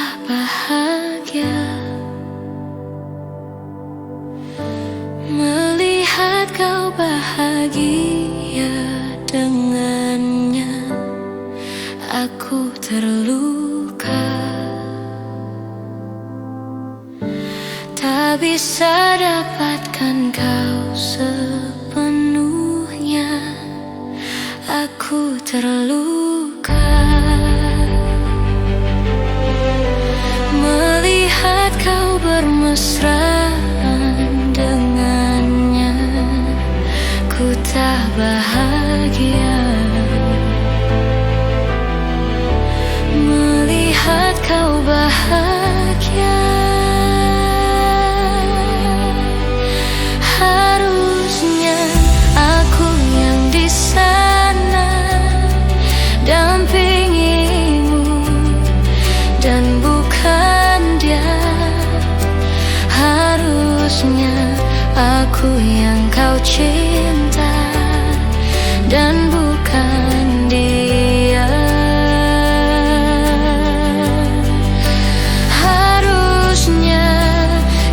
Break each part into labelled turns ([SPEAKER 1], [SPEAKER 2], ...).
[SPEAKER 1] tak bahagia melihat kau bahagia dengannya. Aku terluka, tak bisa dapatkan kau sepenuhnya. Aku terluka melihat kau bermesraan dengannya. Ku tak bahagia melihat kau bahagia. Harusnya aku yang di sana dampingimu dan bukan dia. Harusnya aku yang kau cinta dan bukan dia. Harusnya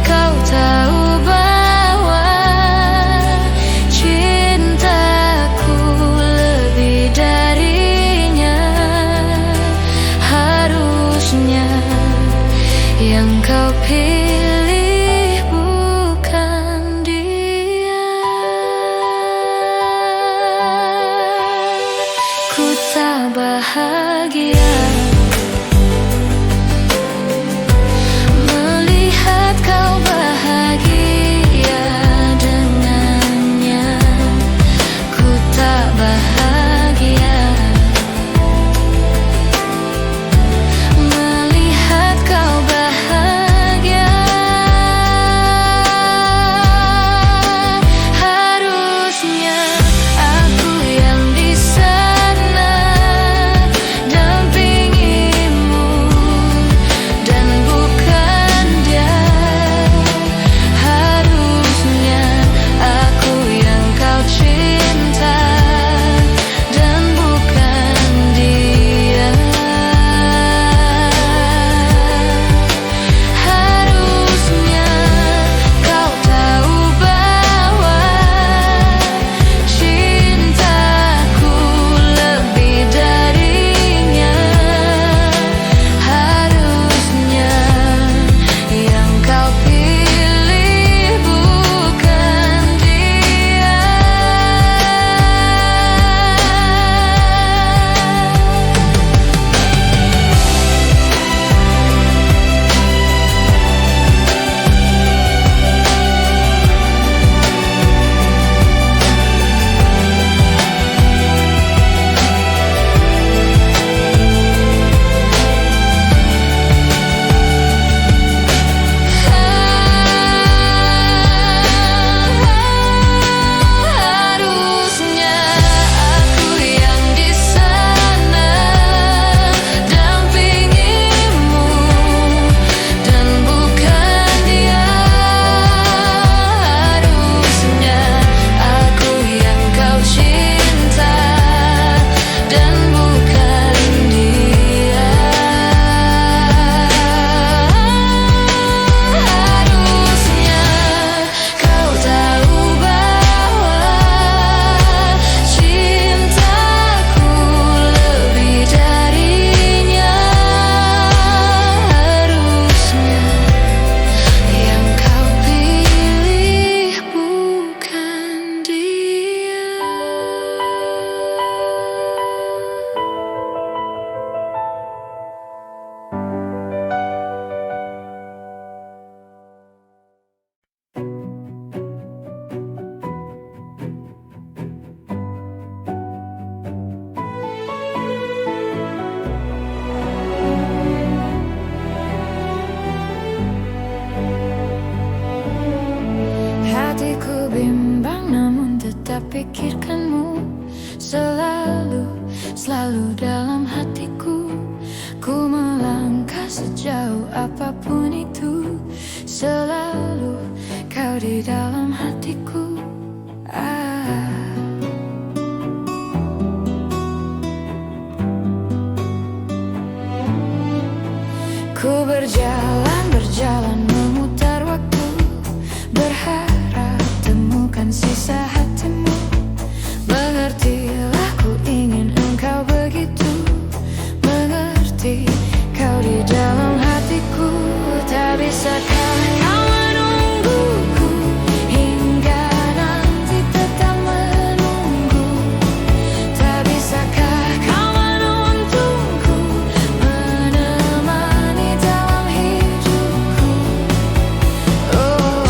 [SPEAKER 1] kau tahu bahwa cintaku lebih darinya. Harusnya yang kau pilih bukan dia. Ku tak bahagia melihat kau bahagia dengannya. Ku tak bahagia melihat kau bahagia. Harusnya aku yang di sana dampingimu dan bukan dia. Harusnya aku yang kau cinta dan bukan dia. Harusnya kau tahu bahwa cintaku lebih darinya. Harusnya yang kau pilih bukan dia. Harusnya aku yang di sana dampingimu dan bukan dia. Harusnya aku yang kau cinta dan bukan dia. Harusnya kau tahu bahwa cintaku lebih darinya. Harusnya yang kau pilih bukan dia. Hatiku bimbang namun tetap pikirkanmu selalu, selalu dalam hatiku. Ku melangkah sejauh apapun itu, selalu kau di dalam hatiku. Ku berjalan memutar waktu, berharap temukan sisa hatimu. Mengertilah, ku ingin engkau begitu mengerti. Kau di dalam hatiku, tak bisakah kau menungguku hingga nanti tetap menunggu? Tak bisakah kau menuntunku, menemani dalam hidupku? Oh,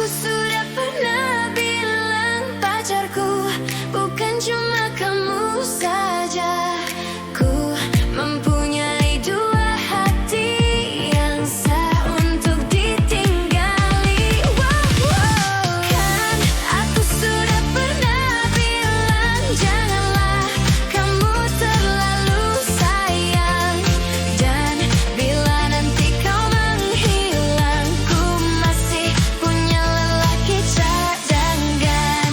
[SPEAKER 1] aku sudah pernah bilang pacarku bukan cuma kamu saja. Ku mempunyai dua hati yang sah untuk ditinggali. Kan aku sudah pernah bilang janganlah kamu terlalu sayang. Dan bila nanti kau menghilang, ku masih punya lelaki cadangan.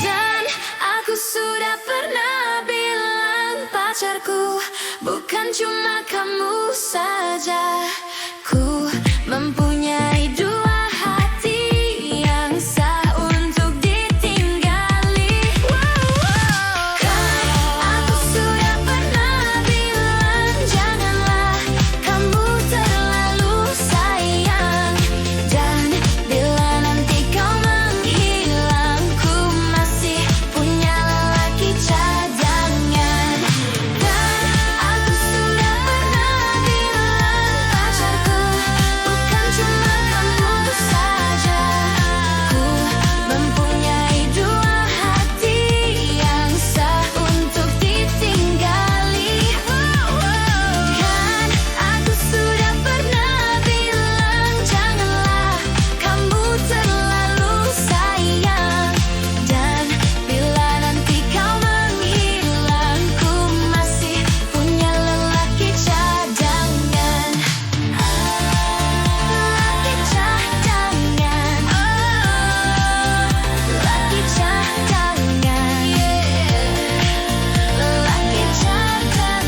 [SPEAKER 1] Dan aku sudah pernah bilang pacarku bukan cuma kamu saja. Ku mempunyai dua hati yang sah untuk ditinggali. Kan aku sudah pernah bilang janganlah kamu terlalu sayang. Dan bila nanti kau menghilang, ku masih punya lelaki cadangan. Dan aku sudah pernah bilang pacarku bukan cuma kamu saja. Ku mempunyai dua hati yang sah untuk ditinggali. Kan aku sudah pernah bilang janganlah kamu terlalu sayang. Dan bila nanti kau menghilang, ku masih punya lelaki cadangan. Lelaki cadangan. Lelaki cadangan. Lelaki cadangan.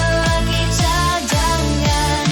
[SPEAKER 1] Lelaki cadangan.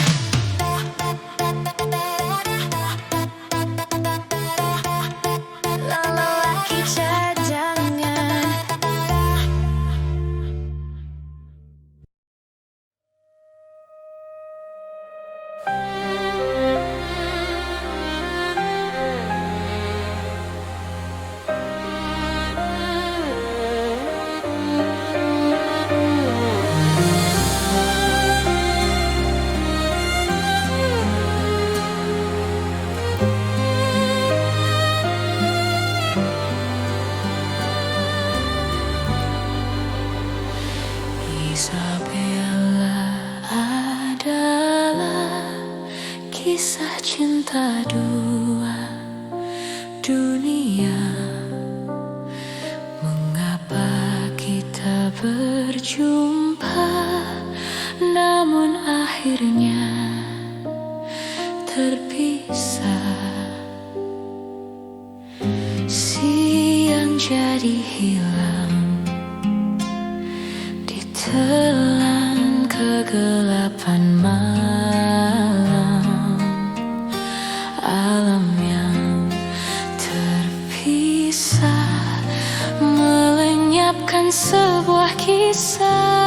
[SPEAKER 1] Isabella adalah kisah cinta dua dunia. Mengapa kita berjumpa, namun akhirnya terpisah. Siang jadi hilang, ditelan kegelapan malam. Alam yang terpisah melenyapkan sebuah kisah.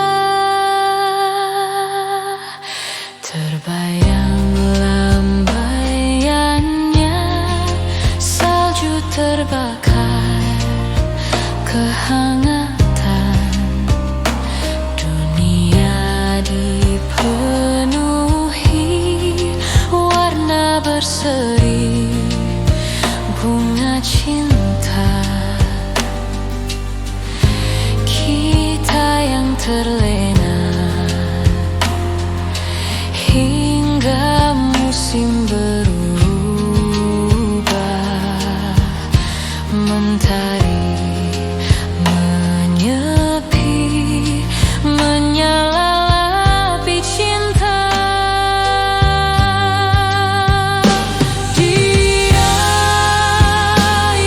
[SPEAKER 1] Terbayang lambaiannya, salju terbakar kehangatan. Dunia dipenuhi warna berseri bunga cinta. Kita yang terlena hingga musim berubah. Mentari menyepi, menyala api cinta. Dia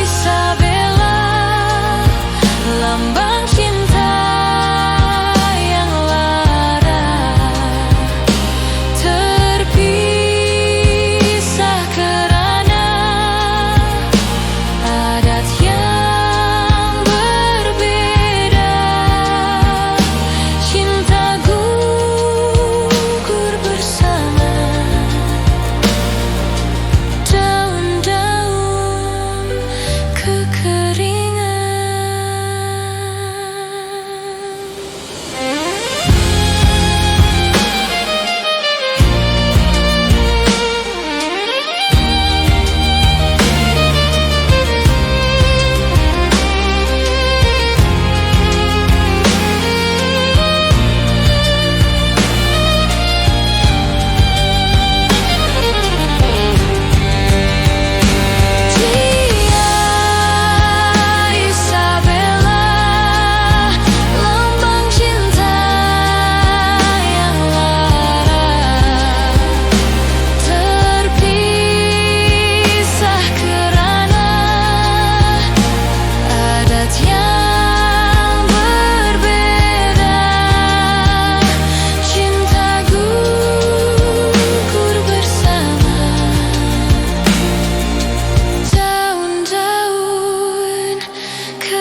[SPEAKER 1] Isabella, lambang cinta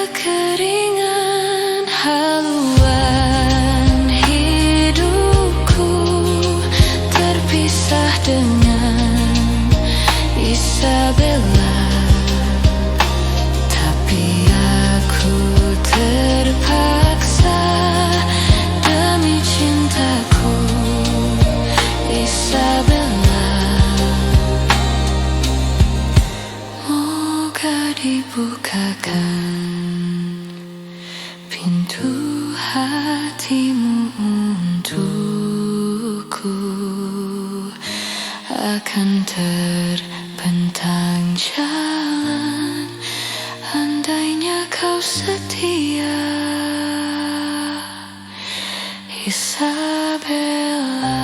[SPEAKER 1] kekeringan haluan hidupku terpisah dengan Isabella, tapi aku terpaksa demi cintaku Isabella. Moga dibukakan pintu hatimu untukku, akan terbentang jalan andainya kau setia, Isabella.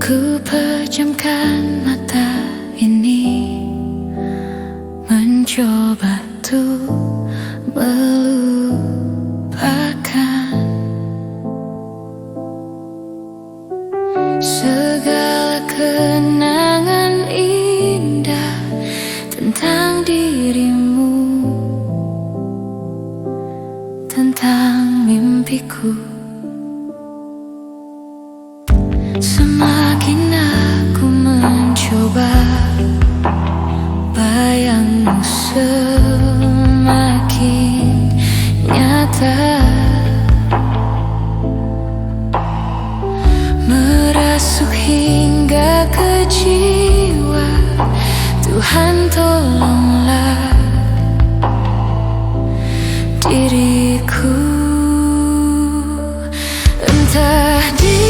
[SPEAKER 1] Ku pejamkan mata ini, mencoba tuh melupakan segala kenangan indah tentang dirimu, tentang mimpiku. Semakin aku mencoba, bayangmu semakin nyata, merasuk hingga ke jiwa. Tuhan tolonglah diriku, entah di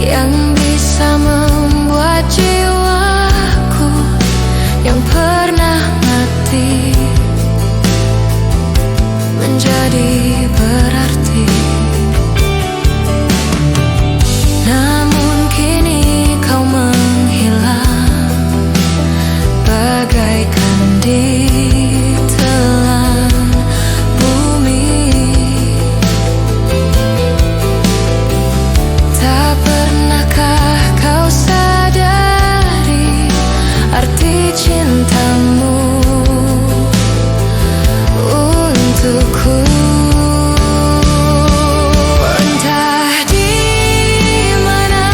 [SPEAKER 1] yang bisa membuat jiwaku yang pernah mati menjadi berarti. Namun kini kau menghilang bagaikan di telan bumi. Tak pernahkah kau sadari arti cintamu untukku? Entah di mana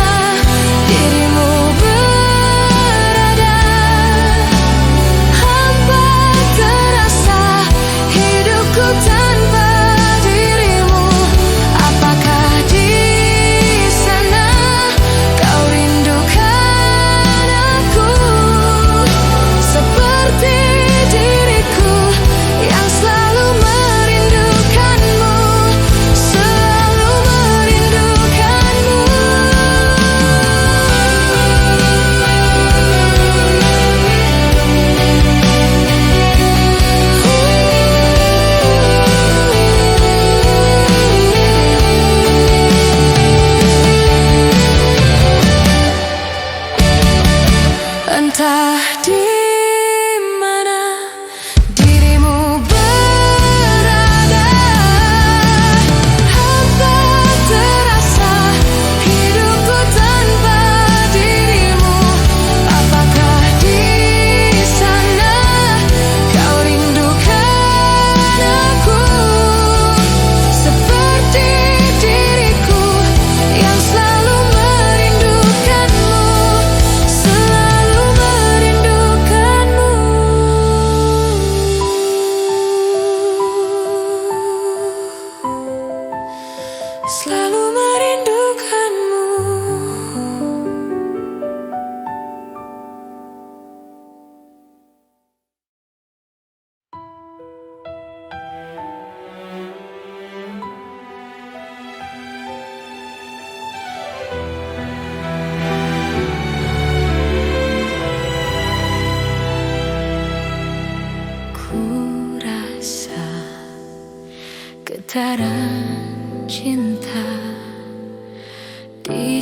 [SPEAKER 1] dirimu berada, hampa terasa hidupku tanpa dirimu. Apakah di sana kau rindukan aku seperti diriku yang selalu merindukanmu?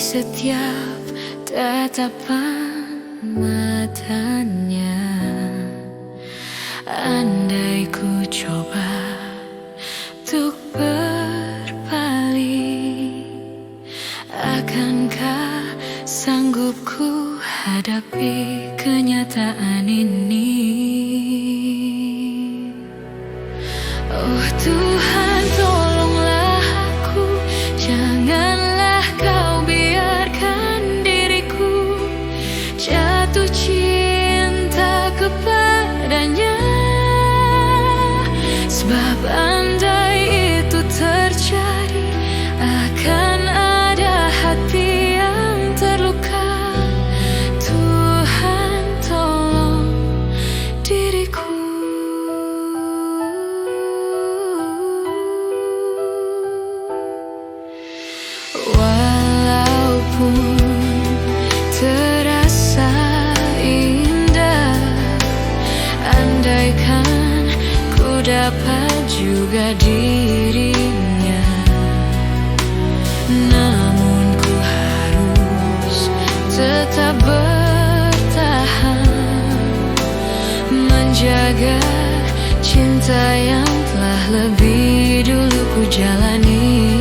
[SPEAKER 1] setiap tatapan matanya. Andai ku coba untuk berpaling, akankah sanggup ku hadapi kenyataan ini? Oh Tuhan, tolonglah aku, janganlah kau biarkan diriku jatuh cinta kepadanya. Sebab andai itu terjadi, akan ada hati yang terluka. Tuhan, tolong diriku. Walaupun terasa indah, andaikan ku dapat juga dirinya, namun ku harus tetap bertahan, menjaga cinta yang telah lebih dulu ku jalani.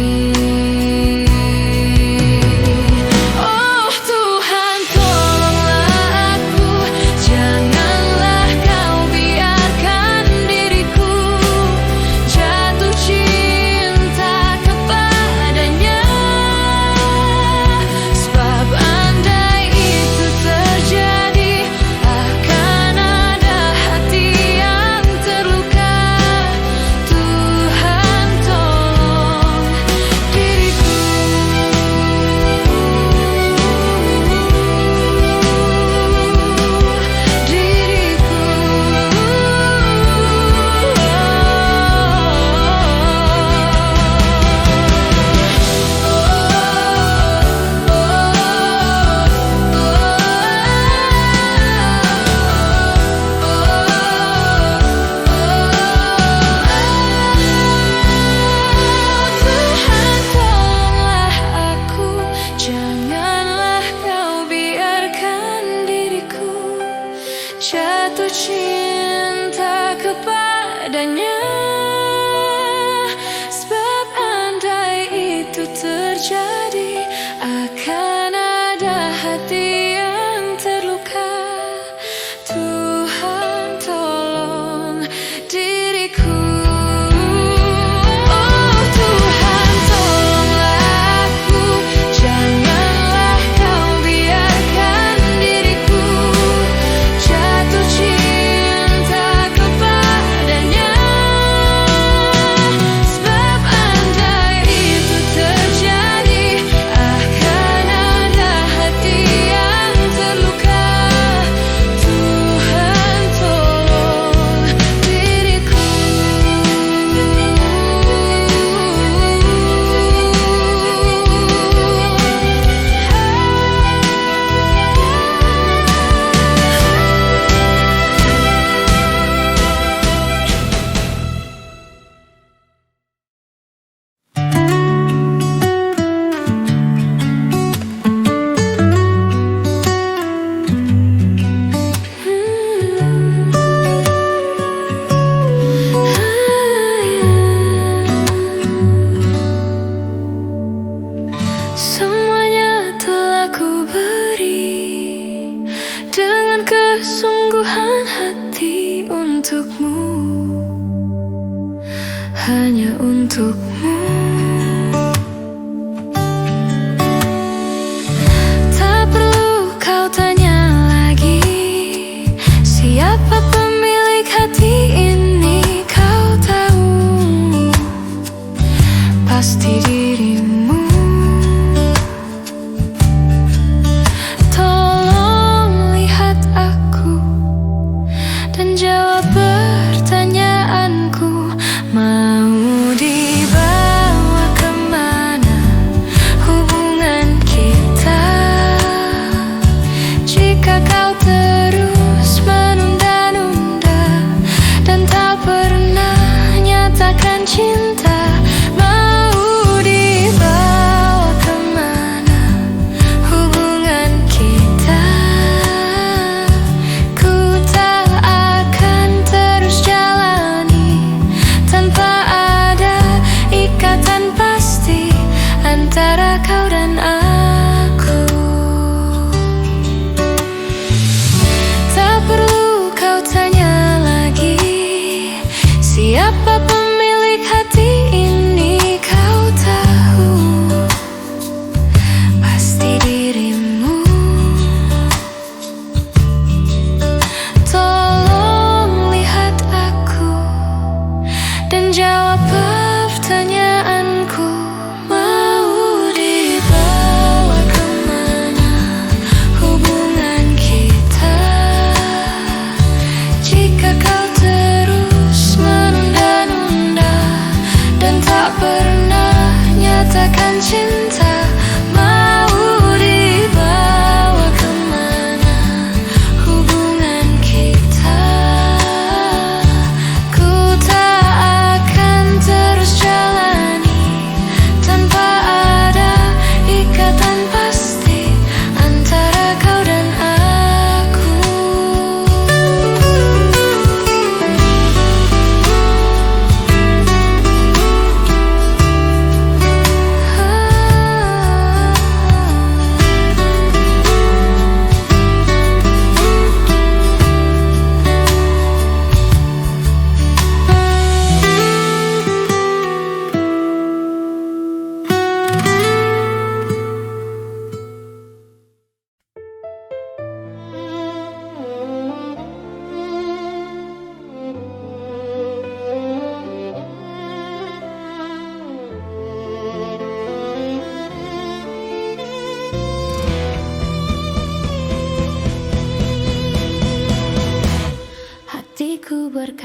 [SPEAKER 1] Jatuh cinta kepadanya. Sebab andai itu terjadi, akan ada hati yang terluka. Tuhan, tolong diriku. Semuanya telah ku beri dengan kesungguhan hati untukmu, hanya untukmu. Tak perlu kau tanya lagi siapa pemilik hati ini, kau tahu pasti dirimu. Jawab pertanyaanku, mau dibalas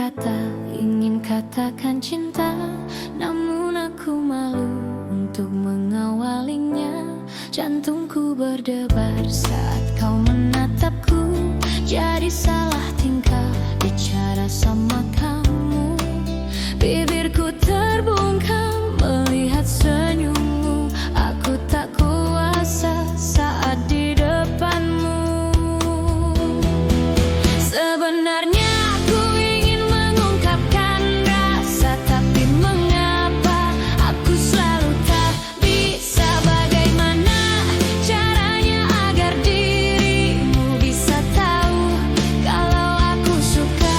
[SPEAKER 1] kata, ingin katakan cinta, namun aku malu untuk mengawalinya. Jantungku berdebar saat kau menatapku, jadi salah tingkah bicara sama kamu. Bibirku terbungkam melihat senyummu, aku tak kuasa saat di depanmu. Sebenarnya aku ingin mengungkapkan rasa, tapi mengapa aku selalu tak bisa. Bagaimana caranya agar dirimu bisa tahu kalau aku suka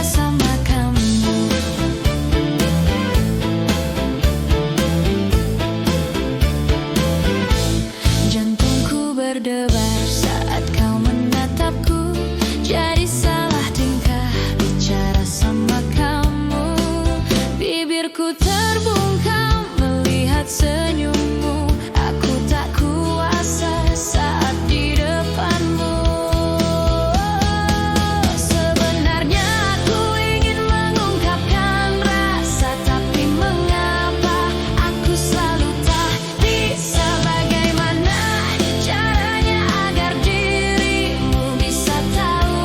[SPEAKER 1] sama kamu. Jantungku berdebar saat kau menatapku, jadi salah tingkah bicara sama kamu. Bibirku terbungkam melihat senyummu, aku tak kuasa saat di depanmu. Sebenarnya aku ingin mengungkapkan rasa, tapi mengapa aku selalu tak bisa. Bagaimana caranya agar dirimu bisa tahu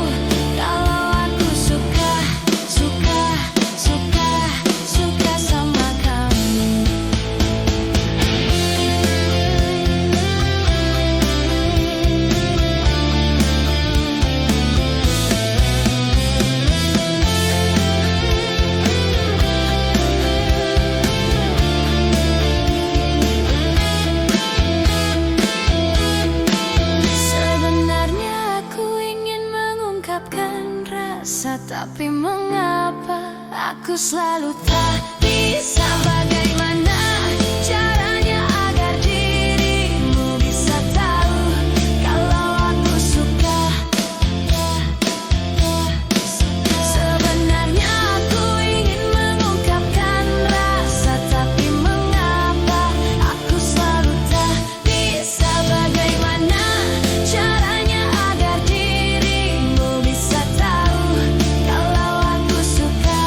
[SPEAKER 1] kalau aku suka sama kamu. Sebenarnya aku ingin mengungkapkan rasa, tapi mengapa aku selalu tak bisa. Bagaimana caranya agar dirimu bisa tahu kalau aku suka. Sebenarnya aku ingin mengungkapkan rasa, tapi mengapa aku selalu tak bisa. Bagaimana caranya agar dirimu bisa tahu kalau aku suka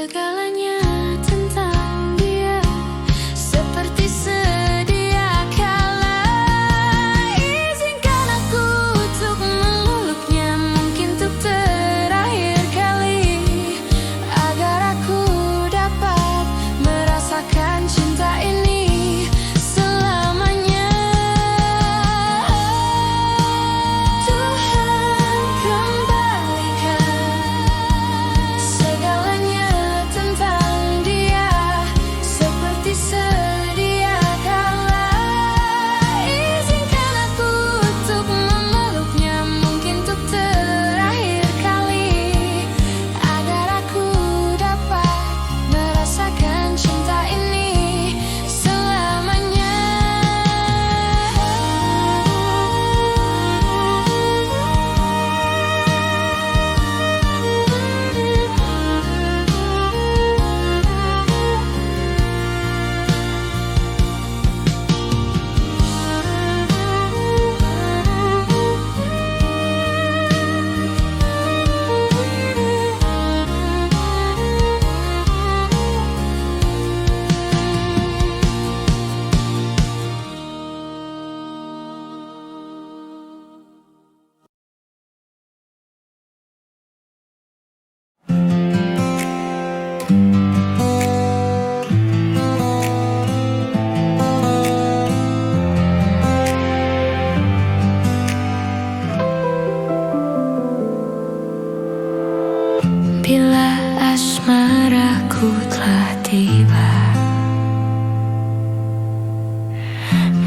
[SPEAKER 1] segalanya tentang dia, seperti sedia kala. Izinkan aku untuk memeluknya, mungkin untuk terakhir kali, agar aku dapat merasakan cinta ini selamanya. Tuhan kembalikan segalanya tentang dia, seperti sedia kala. Izinkan aku untuk memeluknya, mungkin untuk terakhir kali, agar aku dapat merasakan cinta ini selamanya. Bila asmaraku telah tiba,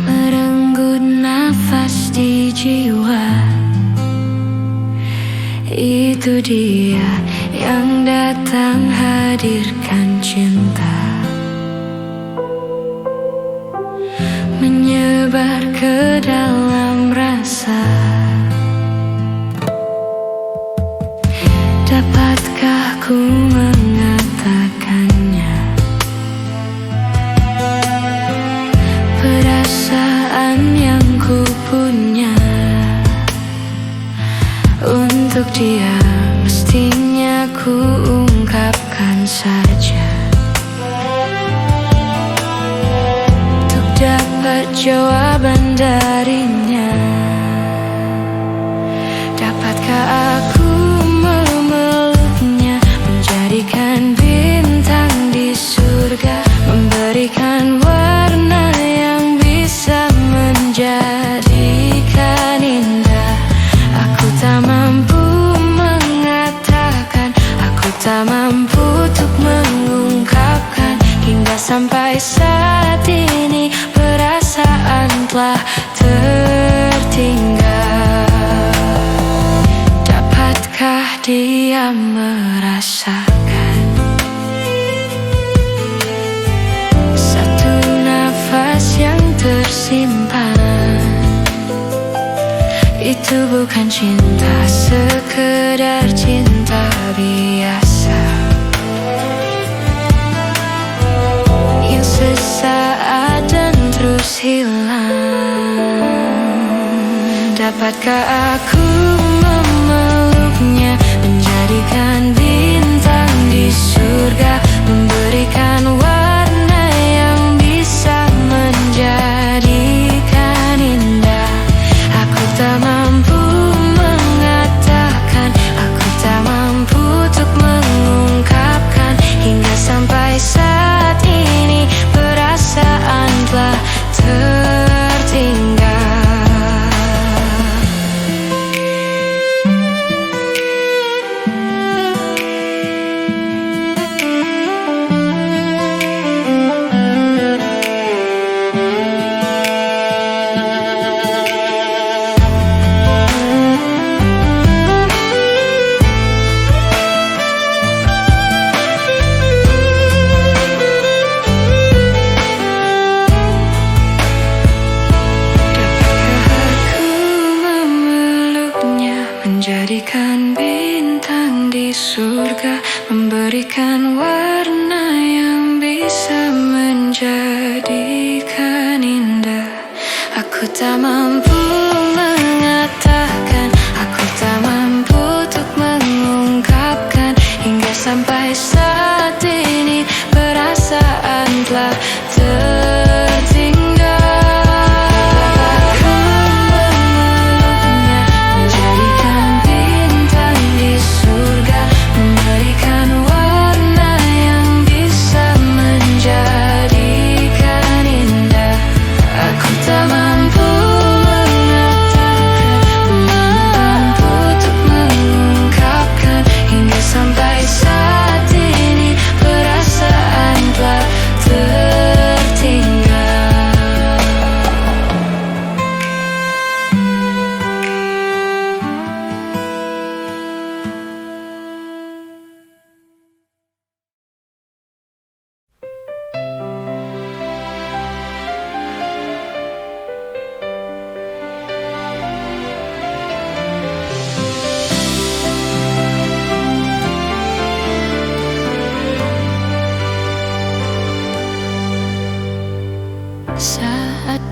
[SPEAKER 1] merenggut nafas di jiwa, itu dia yang datang hadirkan cinta, menyebar ke dalam rasa. Dapatkah ku mengatakannya? Perasaan yang ku punya untuk dia, mestinya ku ungkapkan saja, untuk dapat jawaban darinya. Dapatkah aku memeluknya, menjadikan bintang di surga, memberikan warna yang bisa menjadikan indah? Aku tak mampu mengatakan, aku tak mampu untuk mengungkapkan, hingga sampai saat ini perasaan telah tertinggal. Dapatkah dia merasakan satu nafas yang tersimpan? Itu bukan cinta sekedar cinta biasa, yang sesaat dan terus hilang. Dapatkah aku memeluknya, menjadikan bintang di surga, memberikan warna yang bisa menjadikan indah? Aku tak mampu mengatakan, aku tak mampu untuk mengungkapkan, hingga sampai saat ini perasaan telah tertinggal. Menjadikan bintang di surga, memberikan warna yang bisa menjadikan indah. Aku tak mampu mengatakan, aku tak mampu untuk mengungkapkan, hingga sampai saat ini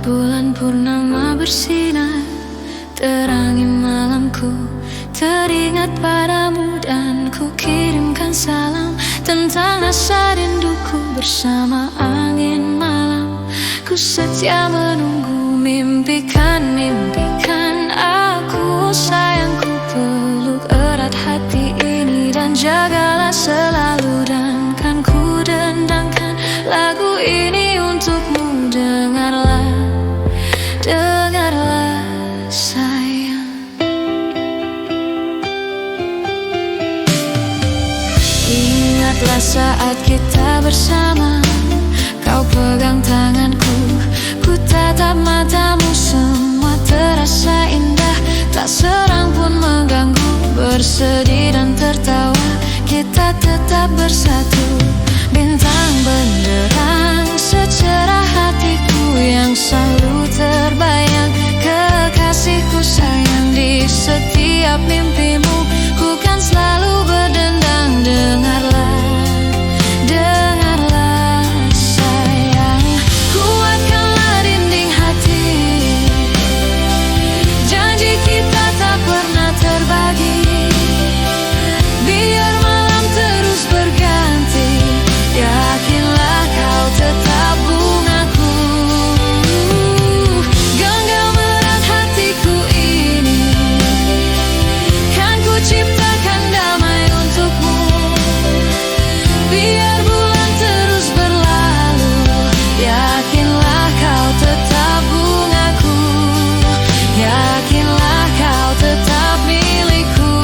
[SPEAKER 1] bulan purnama bersinar, terangi malamku. Teringat padamu dan ku kirimkan salam tentang rasa rinduku bersama angin malam. Ku setia menunggu, mimpikan aku. Sayangku, peluk erat hati ini dan jagalah selalu. Dan kan ku dendangkan lagu ini untukmu. Dengarlah sayang. Ingatlah saat kita bersama, kau pegang tanganku, ku tatap matamu. Semua terasa indah, tak serang pun mengganggu. Bersedih dan tertawa, kita tetap bersatu. Bintang benderang secerah hatiku yang selalu terbayang. Kekasihku sayang, di setiap mimpimu ku kan selalu berdendang. Dengarlah sayang. Kuatkanlah dinding hati, janji kita tak pernah terbagi. Biar malam terus berganti, yakinlah kau tetap bungaku. Genggam erat hatiku ini, kan ku ciptakan damai untukmu. Biar bulan terus berlalu, yakinlah kau tetap bungaku. Yakinlah kau tetap milikku.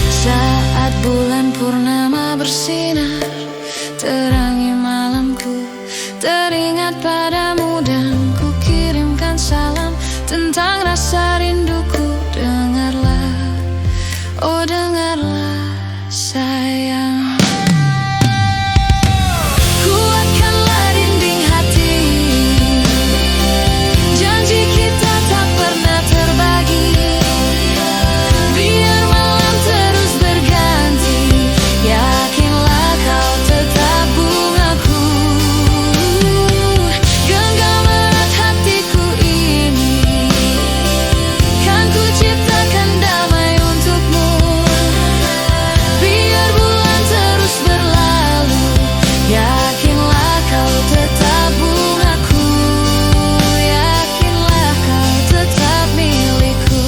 [SPEAKER 1] Saat bulan purnama bersinar, terangi malamku. Teringat padamu dan ku kirimkan salam tentang rasa rinduku. Dengarlah, oh dengarlah sayang. Kuatkanlah dinding hati, janji kita tak pernah terbagi. Biar malam terus berganti, yakinlah kau tetap bungaku. Genggam erat hatiku ini, kan ku ciptakan damai untukmu. Biar bulan terus berlalu, yakinlah kau tetap bungaku. Yakinlah kau tetap milikku.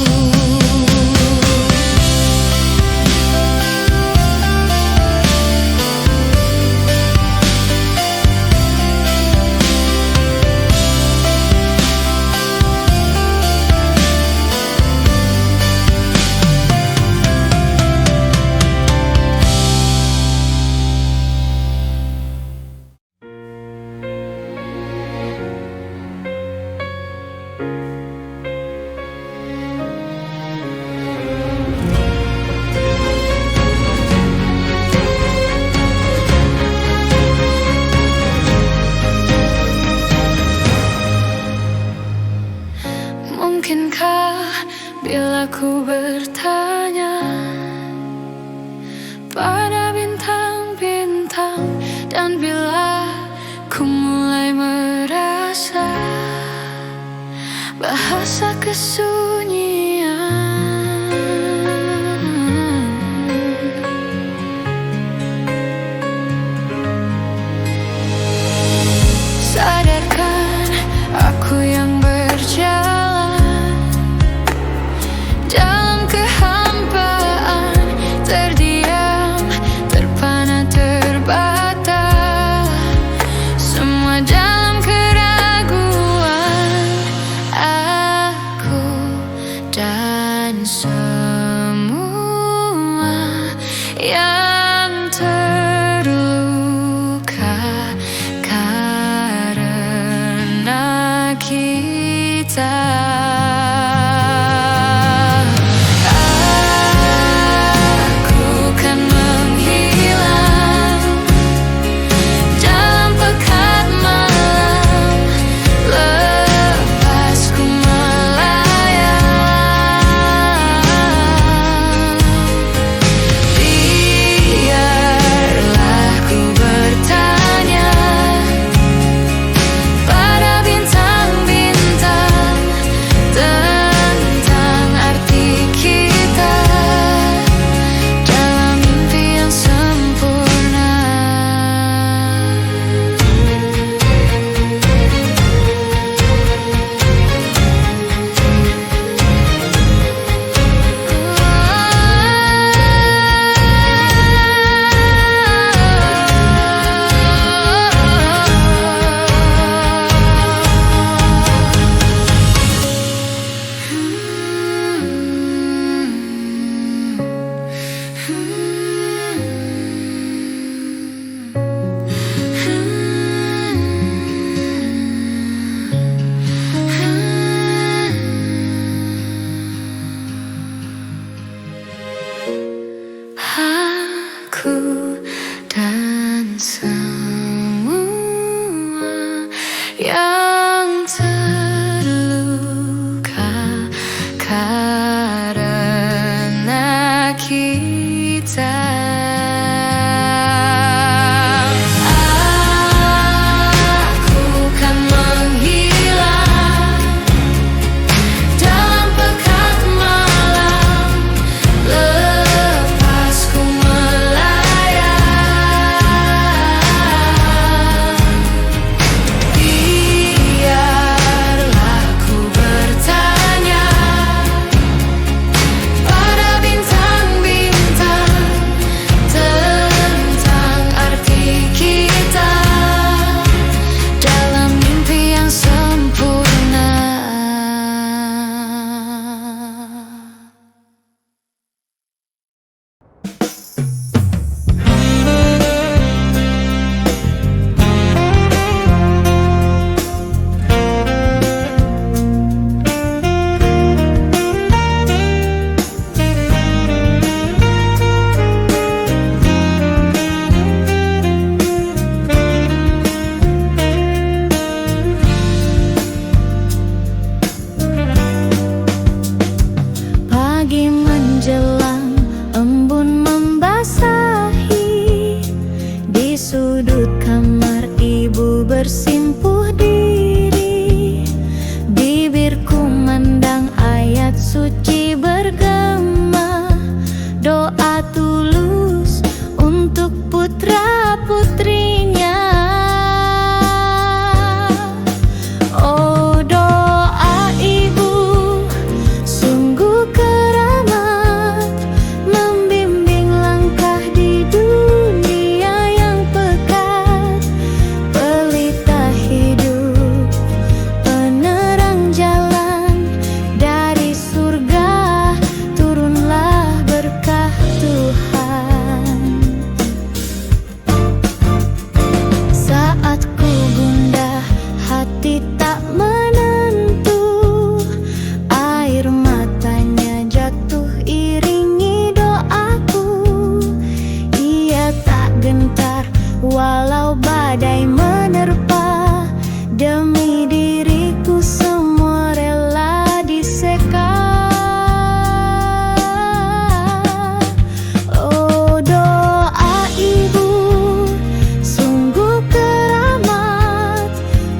[SPEAKER 1] Mungkinkah bila ku bertanya pada bintang-bintang, dan bila ku mulai merasa bahasa kesunyian, sadarkan aku yang berjalan dalam kehampaan, terdiam, terpana, terbata, semua dalam keraguan. Aku Aku dan semua yang terluka karena kita. Aku kan menghilang dalam pekat malam, lepas ku melayang. Biarlah ku bertanya pada bintang-bintang tentang arti kita dalam mimpi yang sempurna. Pagi menjelang, embun membasahi di sudut kamar ibu bersimpuh diri. Bibirku mandang ayat suci bergema, doa tulus untuk putra-putrinya. Oh, doa ibu sungguh keramat, membimbing langkah di dunia yang pekat. Pelita hidup, penerang jalan dari surga, turunlah berkah Tuhan. Saat ku gundah, hati tak menentu, air matanya jatuh iringi doaku. Ia tak gentar walau badai menerpa, demi diriku semua rela diseka. Oh, doa ibu sungguh keramat,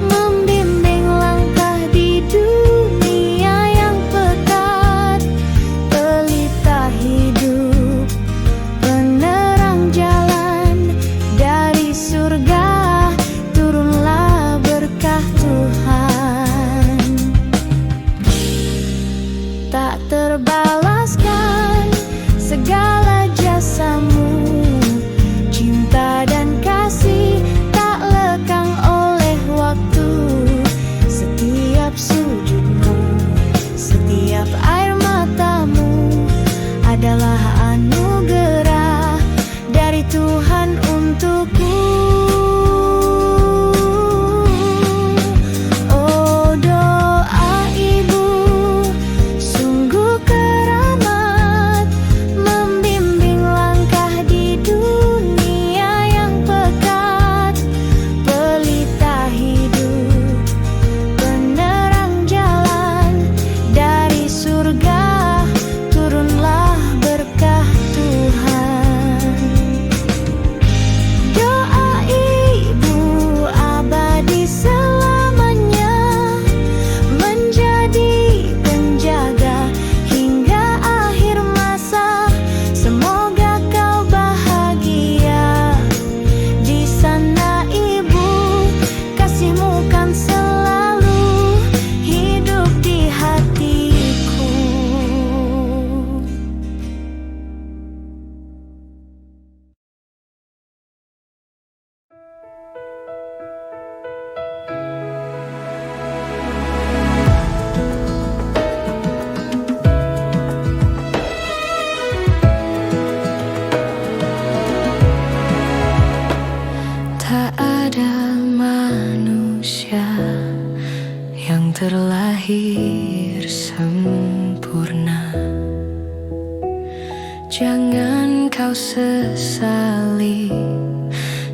[SPEAKER 1] membimbing langkah di dunia yang pekat. Pelita hidup, penerang jalan dari surga, turunlah berkah Tuhan. Tak terbalaskan segala jasamu, cinta dan kasih tak lekang oleh waktu. Setiap sujudmu, setiap air matamu adalah anugerah dari Tuhan untukku. Oh, doa ibu sungguh keramat, membimbing langkah sesali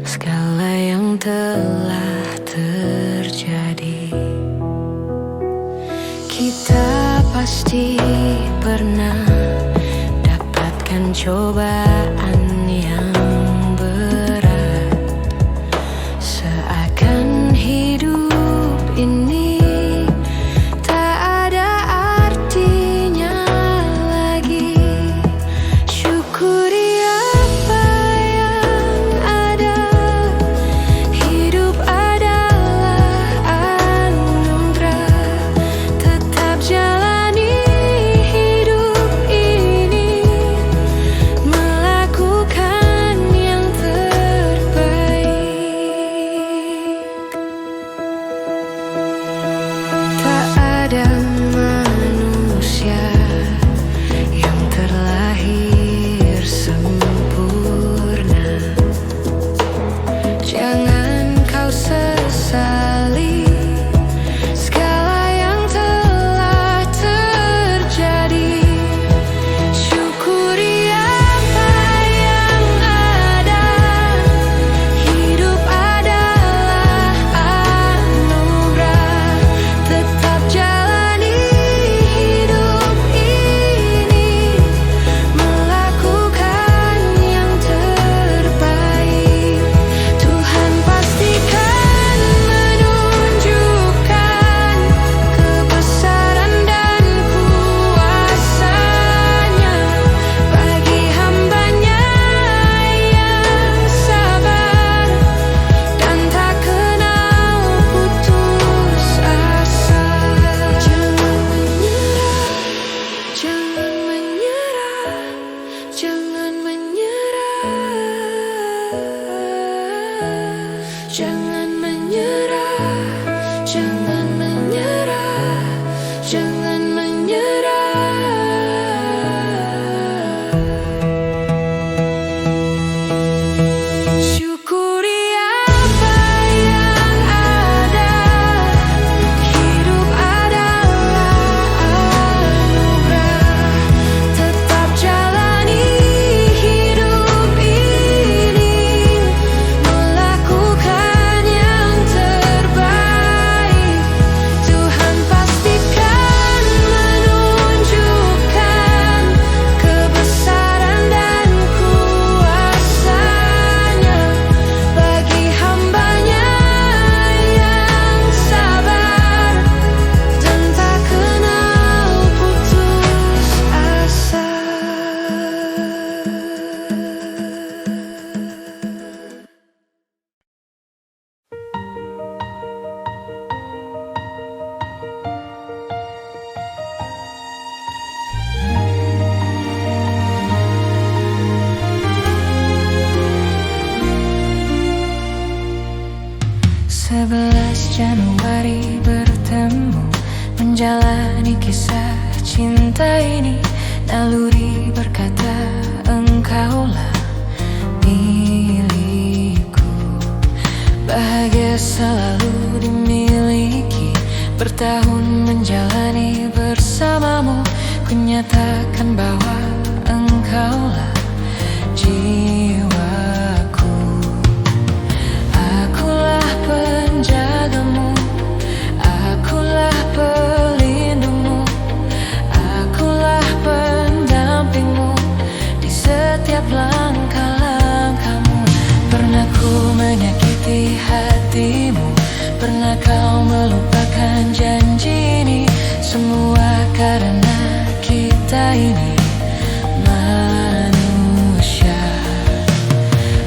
[SPEAKER 1] segala yang telah terjadi. Kita pasti pernah dapatkan cobaan yang berat, seakan hidup ini tak ada artinya lagi. Syukuri apa yang ada, hidup adalah anugerah. Tetap jalani hidup ini, melakukan yang terbaik. Tak ada manusia yang terlahir sempurna. Jangan kau sesali segala yang telah terjadi. Syukuri apa yang ada, hidup adalah anugerah. Tetap jalani hidup ini, melakukan yang terbaik. Tuhan pastikan menunjukkan kebesaran dan kuasa-Nya bagi hamba-Nya yang sabar dan tak kenal putus asa. Jangan menyerah, jangan menyerah, jangan menyerah, jangan menyerah, jangan menyerah. Syukuri apa yang ada, hidup adalah anugerah. Tetap jalani hidup ini, melakukan yang terbaik. Tuhan pastikan menunjukkan kebesaran dan kuasa-Nya bagi hamba-Nya yang sabar dan tak kenal putus asa. Januari bertemu, menjalani kisah cinta ini. Naluri berkata engkaulah milikku. Bahagia selalu dimiliki, bertahun menjalani bersamamu. Ku nyatakan bahwa engkaulah jiwaku. Akulah penjagamu, akulah pelindungmu, akulah pendampingmu di setiap langkah-langkahmu. Pernah ku menyakiti hatimu, pernah kau melupakan janji ini. Semua karena kita ini manusia.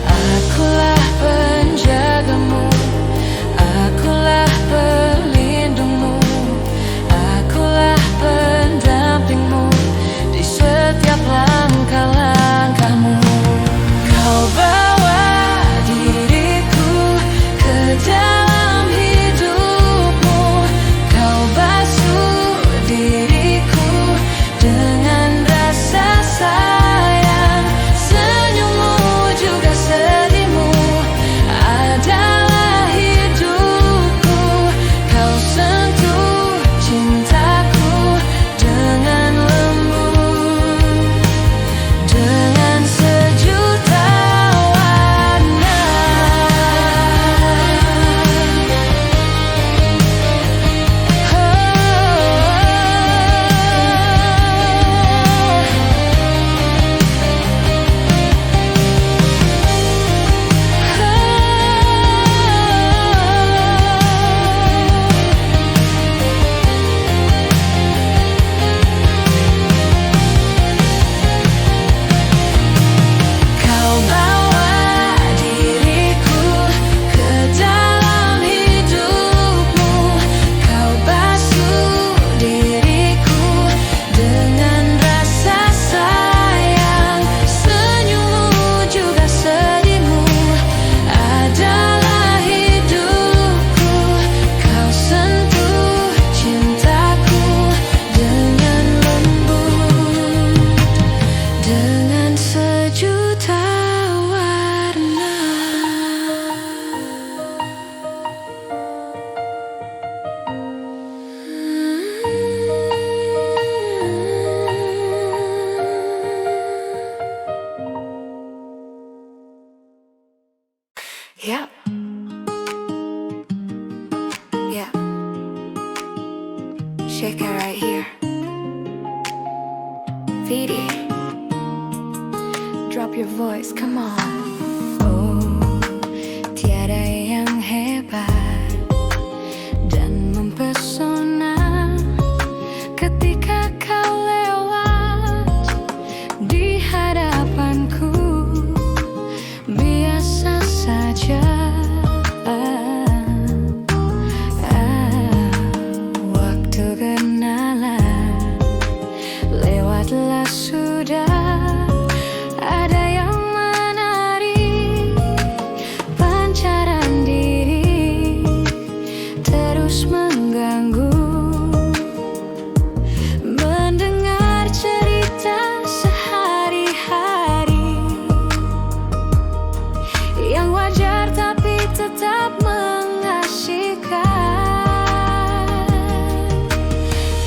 [SPEAKER 1] Akulah penjagamu, akulah pelindungmu, akulah pendampingmu di setiap langkah-langkahmu. Kau bawa diriku ke dalam hidupmu, Yeah. Yeah. Shake it right here. Vidi. Drop your voice, come on. Oh, tiada yang hebat dan mempesona ketika kau lewat di hadapanku. Biasa saja. Waktu kenalan lewatlah sudah. Ada yang menarik, pancaran diri terus mengganggu. Mendengar cerita sehari-hari yang wajar tapi tetap mengasihkan.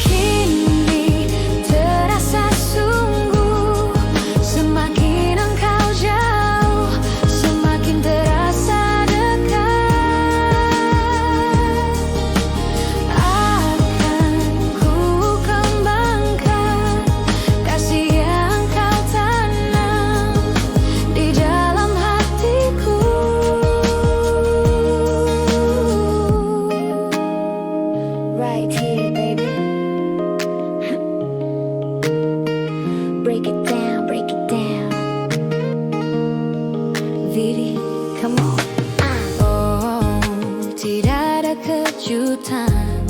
[SPEAKER 1] Kini terasa sungguh, semakin engkau jauh, semakin terasa dekat. Akan ku kembangkan kasih yang kau tanam di dalam hatiku. Right here, baby. Break it down, break it down. Vidi, come on. Oh, tidak ada kejutan,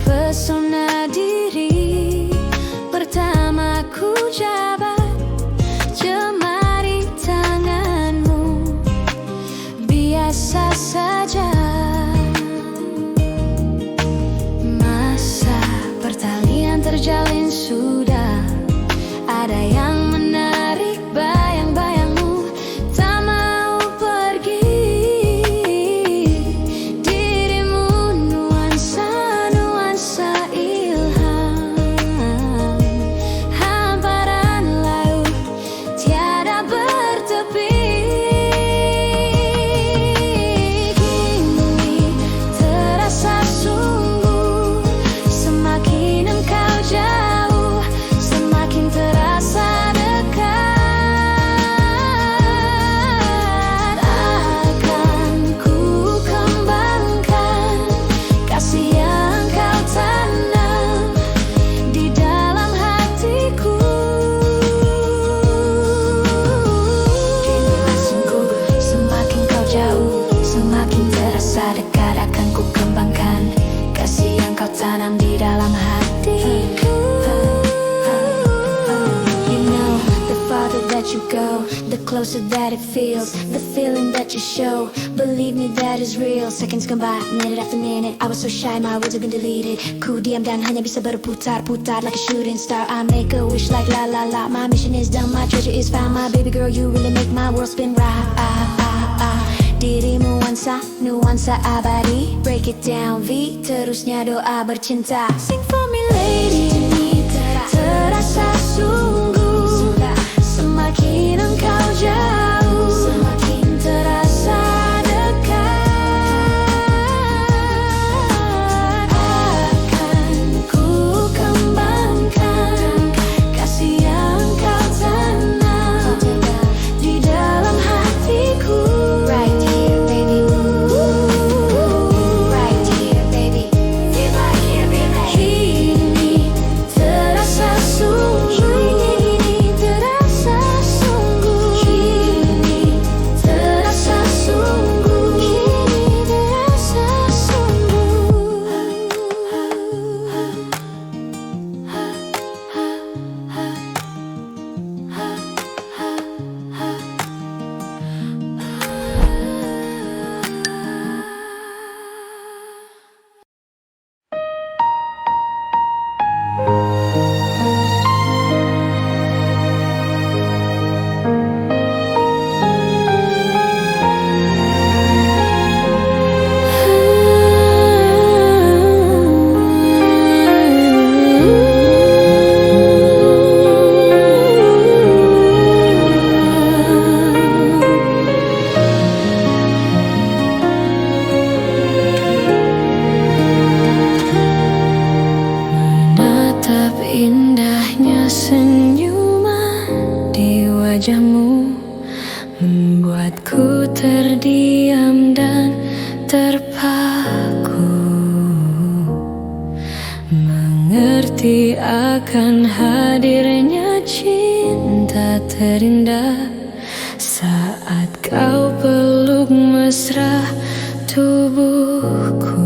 [SPEAKER 1] pesona diri pertama ku jabat jemari tanganmu. Biasa saja. Masa pertalian terjalin sudah. Ada yang menarik bayang-bayangmu, tak mau pergi. Dirimu nuansa-nuansa ilham, hamparan laut tiada bertepi. Kini terasa sungguh, semakin engkau jauh, semakin terasa dekat. Akan ku kembangkan kasih yang kau tanam di dalam hatiku. Kini sungguh, semakin kau jauh, semakin terasa dekat. Akan ku kembangkan kasih yang kau tanam di dalam hatiku. You know, the farther that you go, the closer that it feels. The feeling that you show, believe me that is real. Seconds come by, minute after minute. I was so shy, my words have been deleted. Ku diam dan hanya bisa berputar-putar like a shooting star. I make a wish like la la la. My mission is done, my treasure is found. My baby girl, you really make my world spin right. Dirimu nuansa abadi. Break it down, V, terusnya doa bercinta. Sing for me lady. Terasa sungguh, semakin engkau jauh, semakin terasa dekat. Akan ku kembangkan kasih yang kau tanam di dalam hatiku. Right here, baby. Right here, baby. Feel like here, baby. Kini terasa sungguh, terasa sungguh. membuatku terdiam dan terpaku, mengerti akan hadirnya cinta terindah saat kau peluk mesra tubuhku.